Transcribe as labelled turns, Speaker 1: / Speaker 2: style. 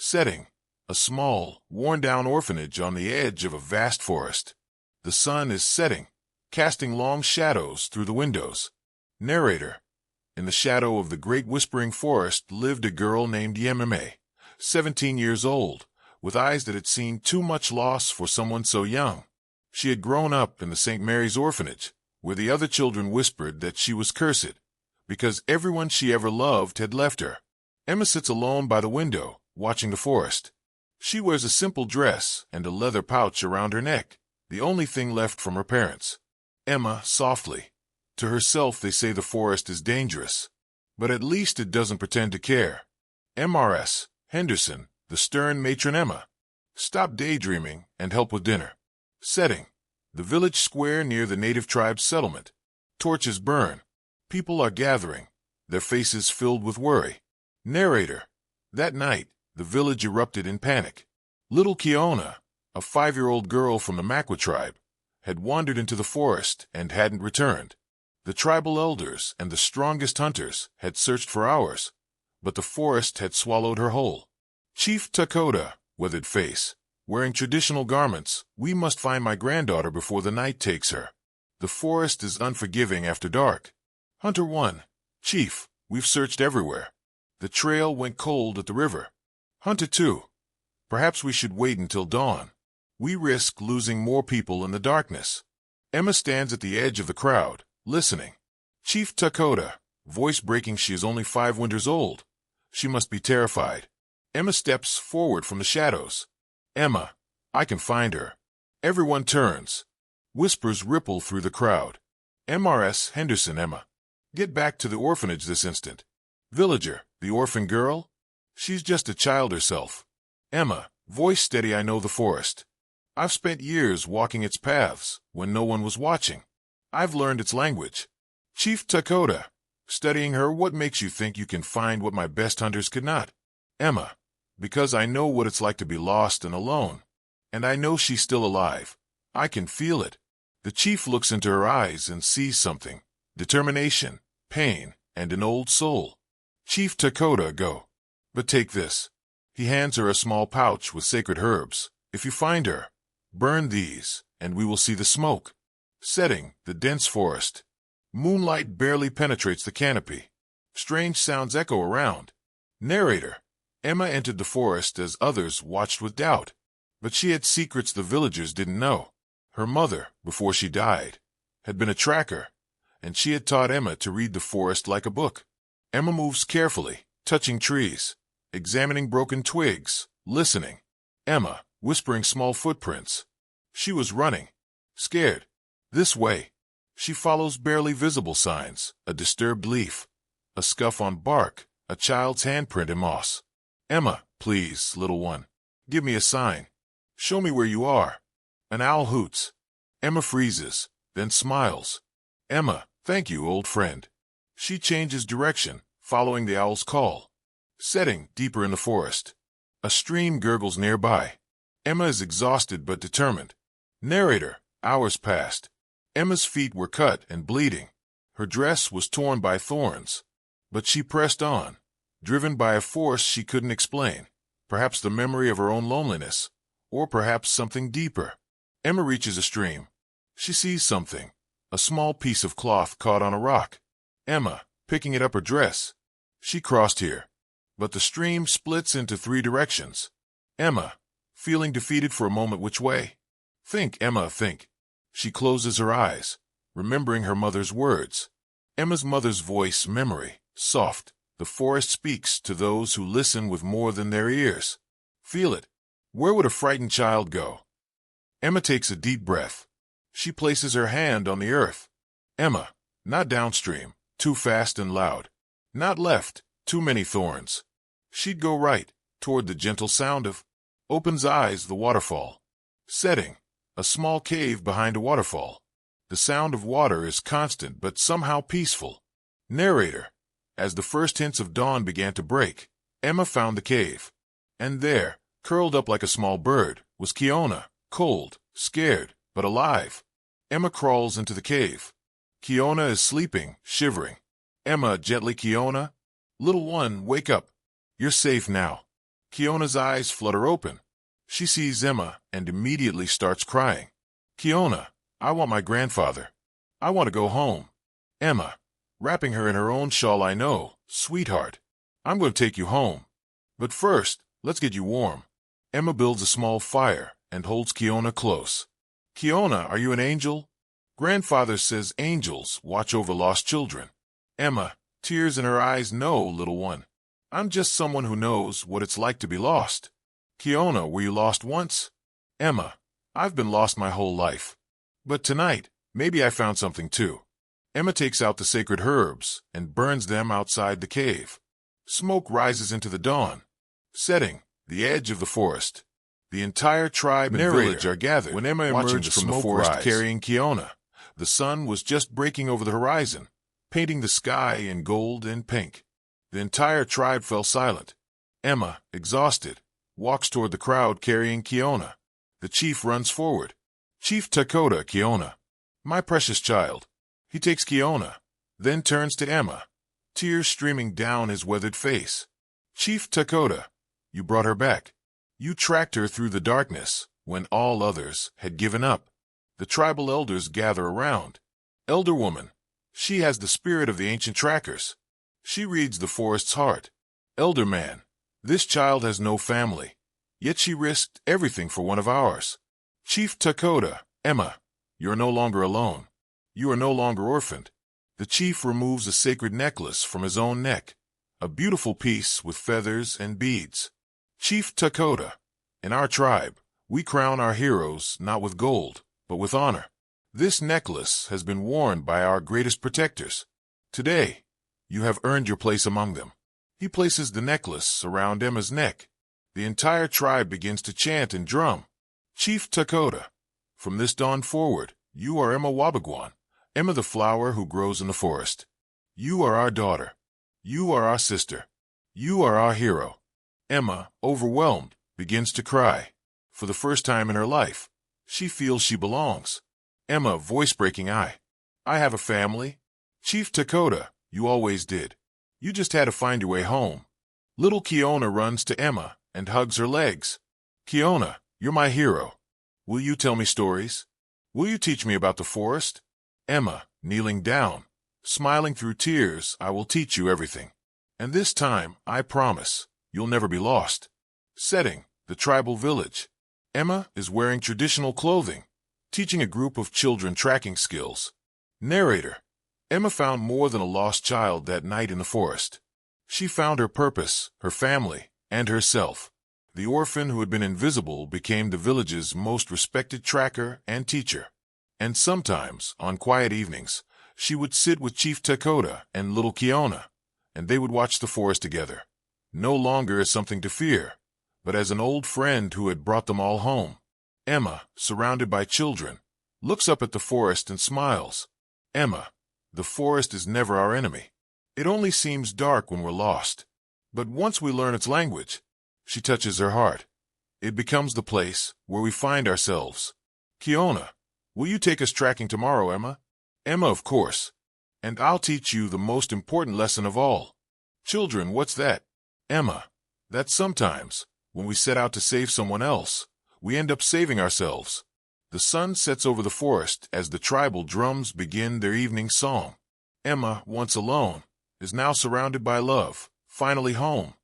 Speaker 1: Setting: a small, worn-down orphanage on the edge of a vast forest. The sun is setting, casting long shadows through the windows. Narrator: in the shadow of the great whispering forest lived a girl named Yememe, 17 years old, with eyes that had seen too much loss for someone so young. She had grown up in the St. Mary's orphanage, where the other children whispered that she was cursed, because everyone she ever loved had left her. Emma sits alone by the window, watching the forest. She wears a simple dress and a leather pouch around her neck, the only thing left from her parents. Emma, softly. To herself they say the forest is dangerous, but at least it doesn't pretend to care. M.R.S. Henderson, the stern matron Emma. Stop daydreaming and help with dinner. Setting: the village square near the native tribe's settlement. Torches burn. People are gathering, their faces filled with worry. Narrator: that night, the village erupted in panic. Little Kiona, a 5-year-old girl from the Makwa tribe, had wandered into the forest and hadn't returned. The tribal elders and the strongest hunters had searched for hours, but the forest had swallowed her whole. Chief Takota, withered face, wearing traditional garments: we must find my granddaughter before the night takes her. The forest is unforgiving after dark. Hunter 1, Chief, we've searched everywhere. The trail went cold at the river. Hunter 2, perhaps we should wait until dawn. We risk losing more people in the darkness. Emma stands at the edge of the crowd, listening. Chief Takota, voice breaking: she is only 5 winters old. She must be terrified. Emma steps forward from the shadows. Emma, I can find her. Everyone turns. Whispers ripple through the crowd. M.R.S. Henderson Emma. Get back to the orphanage this instant. Villager, the orphan girl? She's just a child herself. Emma, voice steady: I know the forest. I've spent years walking its paths when no one was watching. I've learned its language. Chief Takota, studying her: what makes you think you can find what my best hunters could not? Emma, because I know what it's like to be lost and alone. And I know she's still alive. I can feel it. The chief looks into her eyes and sees something: determination, pain, and an old soul. Chief Takota, go. But take this. He hands her a small pouch with sacred herbs. If you find her, burn these, and we will see the smoke. Setting: the dense forest. Moonlight barely penetrates the canopy. Strange sounds echo around. Narrator: Emma entered the forest as others watched with doubt. But she had secrets the villagers didn't know. Her mother, before she died, had been a tracker, and she had taught Emma to read the forest like a book. Emma moves carefully, touching trees, examining broken twigs, listening. Emma, whispering small footprints. She was running, scared. This way. She follows barely visible signs: a disturbed leaf, a scuff on bark, a child's handprint in moss. Emma, please, little one, give me a sign. Show me where you are. An owl hoots. Emma freezes, then smiles. Emma, thank you, old friend. She changes direction, following the owl's call. Setting: deeper in the forest. A stream gurgles nearby. Emma is exhausted but determined. Narrator: hours passed. Emma's feet were cut and bleeding. Her dress was torn by thorns. But she pressed on, driven by a force she couldn't explain. Perhaps the memory of her own loneliness, or perhaps something deeper. Emma reaches a stream. She sees something: a small piece of cloth caught on a rock. Emma, picking it up her dress. She crossed here. But the stream splits into 3 directions. Emma, feeling defeated for a moment: which way? Think, Emma, think. She closes her eyes, remembering her mother's words. Emma's mother's voice: memory, soft. The forest speaks to those who listen with more than their ears. Feel it. Where would a frightened child go? Emma takes a deep breath. She places her hand on the earth. Emma, not downstream, too fast and loud. Not left, too many thorns. She'd go right, toward the gentle sound of. Opens eyes: the waterfall. Setting: a small cave behind a waterfall. The sound of water is constant but somehow peaceful. Narrator: as the first hints of dawn began to break, Emma found the cave. And there, curled up like a small bird, was Kiona, cold, scared, but alive. Emma crawls into the cave. Kiona is sleeping, shivering. Emma, gently: Kiona, little one, wake up. You're safe now. Kiona's eyes flutter open. She sees Emma and immediately starts crying. Kiona, I want my grandfather. I want to go home. Emma, wrapping her in her own shawl, I know, sweetheart. I'm going to take you home. But first, let's get you warm. Emma builds a small fire and holds Kiona close. Kiona, are you an angel? Grandfather says angels watch over lost children. Emma, tears in her eyes, no, little one. I'm just someone who knows what it's like to be lost. Kiona, were you lost once? Emma, I've been lost my whole life. But tonight, maybe I found something too. Emma takes out the sacred herbs and burns them outside the cave. Smoke rises into the dawn. Setting, the edge of the forest. The entire tribe and village are gathered. When Emma emerged from the forest carrying Kiona, the sun was just breaking over the horizon, painting the sky in gold and pink. The entire tribe fell silent. Emma, exhausted, walks toward the crowd carrying Kiona. The chief runs forward. Chief Takota, Kiona. My precious child. He takes Kiona, then turns to Emma, tears streaming down his weathered face. Chief Takota, you brought her back. You tracked her through the darkness when all others had given up. The tribal elders gather around. Elder woman, she has the spirit of the ancient trackers. She reads the forest's heart. Elder man, this child has no family, yet she risked everything for one of ours. Chief Takota, Emma, you're no longer alone. You are no longer orphaned. The chief removes a sacred necklace from his own neck, a beautiful piece with feathers and beads. Chief Takota, in our tribe, we crown our heroes not with gold, but with honor. This necklace has been worn by our greatest protectors. Today, you have earned your place among them. He places the necklace around Emma's neck. The entire tribe begins to chant and drum. Chief Takota, from this dawn forward, you are Emma Wabagwan, Emma the flower who grows in the forest. You are our daughter. You are our sister. You are our hero. Emma, overwhelmed, begins to cry. For the first time in her life, she feels she belongs. Emma, voice-breaking, I have a family. Chief Takota, you always did. You just had to find your way home. Little Kiona runs to Emma and hugs her legs. Kiona, you're my hero. Will you tell me stories? Will you teach me about the forest? Emma, kneeling down, smiling through tears, I will teach you everything. And this time, I promise, you'll never be lost. Setting, the tribal village. Emma is wearing traditional clothing, teaching a group of children tracking skills. Narrator, Emma found more than a lost child that night in the forest. She found her purpose, her family, and herself. The orphan who had been invisible became the village's most respected tracker and teacher. And sometimes, on quiet evenings, she would sit with Chief Takota and little Kiona, and they would watch the forest together, no longer as something to fear, but as an old friend who had brought them all home. Emma, surrounded by children, looks up at the forest and smiles. Emma, the forest is never our enemy. It only seems dark when we're lost. But once we learn its language, she touches her heart. It becomes the place where we find ourselves. Kiona, will you take us tracking tomorrow, Emma? Emma, of course. And I'll teach you the most important lesson of all. Children, what's that? Emma, that sometimes, when we set out to save someone else, we end up saving ourselves. The sun sets over the forest as the tribal drums begin their evening song. Emma, once alone, is now surrounded by love, finally home.